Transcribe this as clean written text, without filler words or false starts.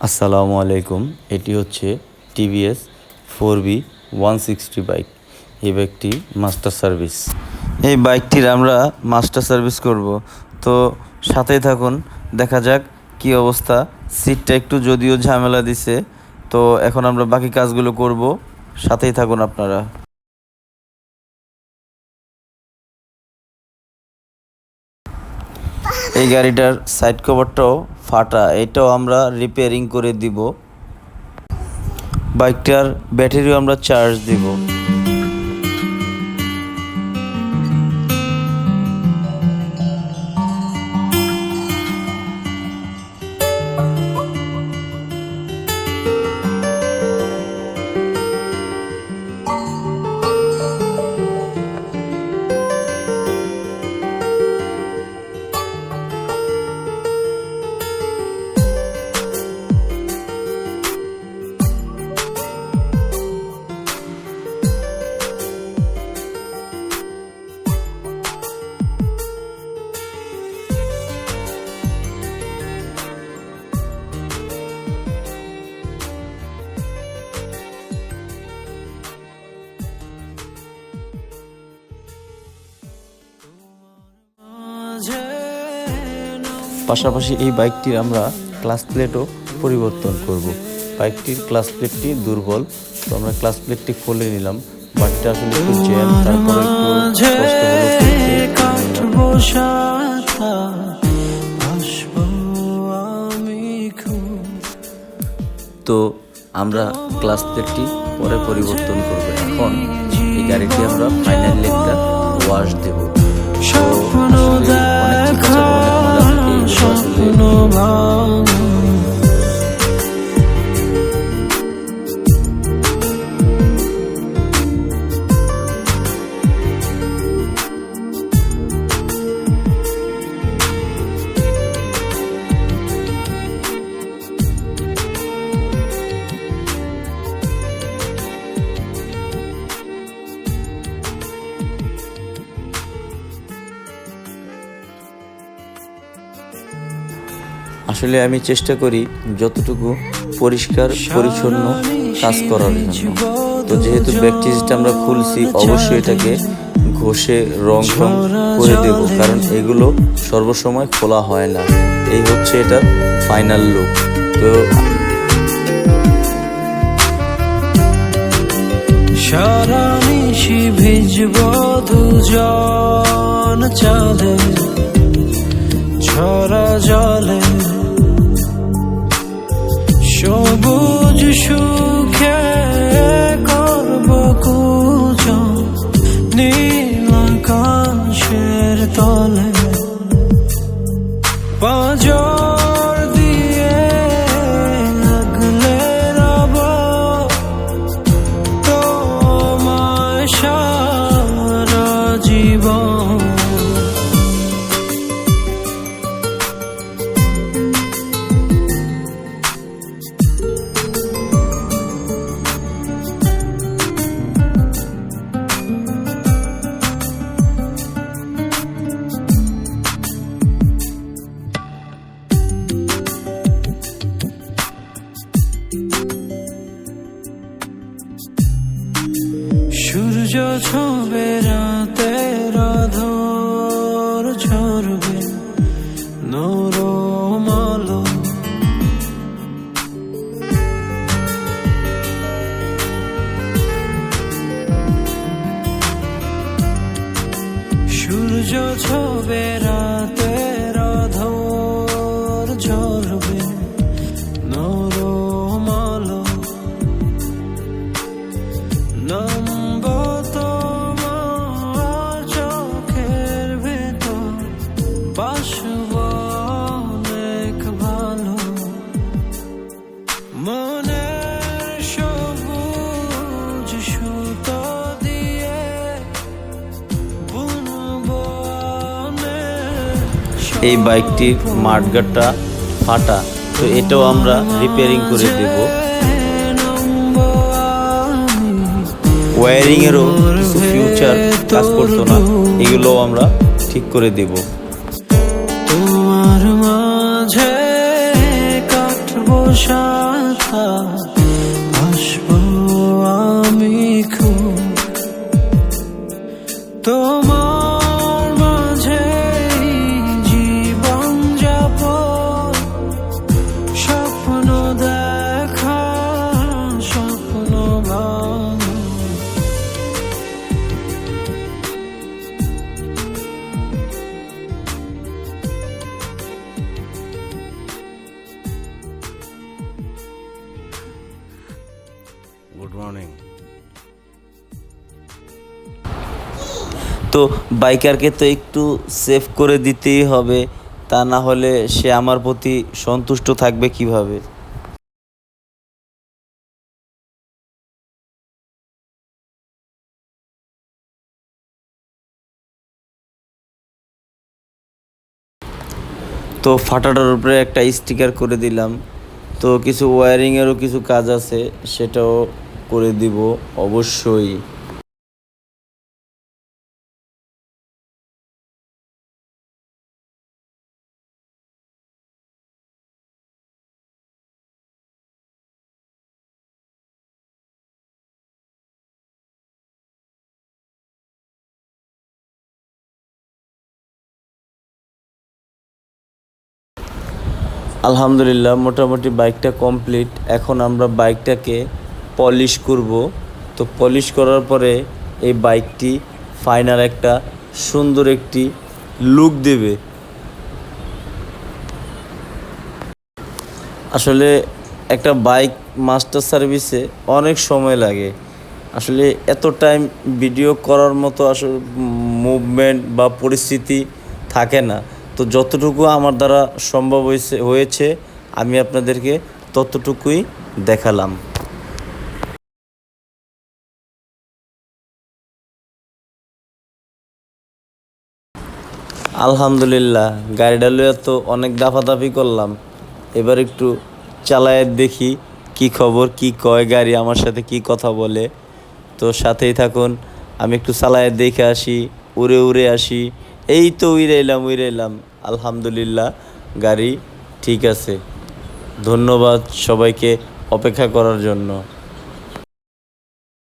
আসসালামু আলাইকুম। এটি হচ্ছে টিভিএস 4B160 বাইক। এই বাইকটি মাস্টার সার্ভিস। এই বাইকটির আমরা মাস্টার সার্ভিস করব, তো সাথেই থাকুন, দেখা যাক কি অবস্থা। সিটটা একটু যদিও ঝামেলা দিছে, তো এখন আমরা বাকি কাজগুলো করব, সাথেই থাকুন আপনারা। এই গাড়িটার সাইড কভারটাও ফাটা, এটাও আমরা রিপেয়ারিং করে দিব। বাইকটার ব্যাটারিও আমরা চার্জ দিব। পাশাপাশি এই বাইকটির আমরা ক্লাচ প্লেটও পরিবর্তন করব। বাইকটির ক্লাচ প্লেটটি দুর্বল, তো আমরা ক্লাচ প্লেটটি খুলে নিলাম। বাইকটা আসলে একটু জ্যাম, তারপরে তো আমরা ক্লাচ প্লেটটি পরে পরিবর্তন করব। এখন এই গাড়িটি আমরা ফাইনালি একটা ওয়াশ দেব। আসলে আমি চেষ্টা করি যতটুকু পরিষ্কার পরিচ্ছন্ন কাজ করার জন্য। তো যেহেতু ব্যাকটিজটা আমরা খুলছি, অবশ্যই এটাকে ঘষে রং করে দেব, কারণ এগুলো সর্বসময় খোলা হয় না। এই হচ্ছে এটার ফাইনাল লুক। তো সারা নিশি ভিজব দুজন চাঁদে ঝরা জলে, সবুজ সুখে করব কুজন নীল আকাশের তলে, পাঁজর দিয়ে আগলে রব তোমায় সারা জীবন। সূর্য ছবে রাতের আঁধার ঝরবে নরম আলো, সূর্য ছবে রাতের আঁধার ঝরবে নরম আলো, নামব তোমার চোখের ভেতর, বাসব অনেক ভালো, মনের সবুজ সুতো দিয়ে বুনব অনেক। এই বাইকটির মাঠগাটটা ফাটা, তো এটাও আমরা রিপেয়ারিং করে দেব। ওয়্যারিংয়েরও কিছু ফিউচার কাজ করতো না, এগুলোও আমরা ঠিক করে দেব। তোমার মাঝে কাটবো running. তো বাইকারকে তো একটু সেভ করে দিতেই হবে, তা না হলে সে আমার প্রতি সন্তুষ্ট থাকবে কিভাবে। তো ফাটাটার উপরে একটা স্টিকার করে দিলাম। তো কিছু ওয়্যারিংয়েরও কিছু কাজ আছে, সেটাও করে দিব অবশ্যই। আলহামদুলিল্লাহ, মোটামুটি বাইকটা কমপ্লিট। এখন আমরা বাইকটাকে পলিশ করব। তো পলিশ করার পরে এই বাইকটি ফাইনাল একটা সুন্দর একটি লুক দেবে। আসলে একটা বাইক মাস্টার সার্ভিসে অনেক সময় লাগে। আসলে এত টাইম ভিডিও করার মতো আসলে মুভমেন্ট বা পরিস্থিতি থাকে না। তো যতটুকু আমার দ্বারা সম্ভব হয়েছে আমি আপনাদেরকে ততটুকুই দেখালাম। আলহামদুলিল্লাহ, গাড়িটা লইয়া তো অনেক দাফাদাফি করলাম। এবার একটু চালায় দেখি কি খবর, কি কয় গাড়ি, আমার সাথে কি কথা বলে। তো সাথেই থাকুন, আমি একটু চালায় দেখে আসি, উড়ে উড়ে আসি। এই তো উড়ে এলাম। আলহামদুলিল্লাহ, গাড়ি ঠিক আছে। ধন্যবাদ সবাইকে অপেক্ষা করার জন্য।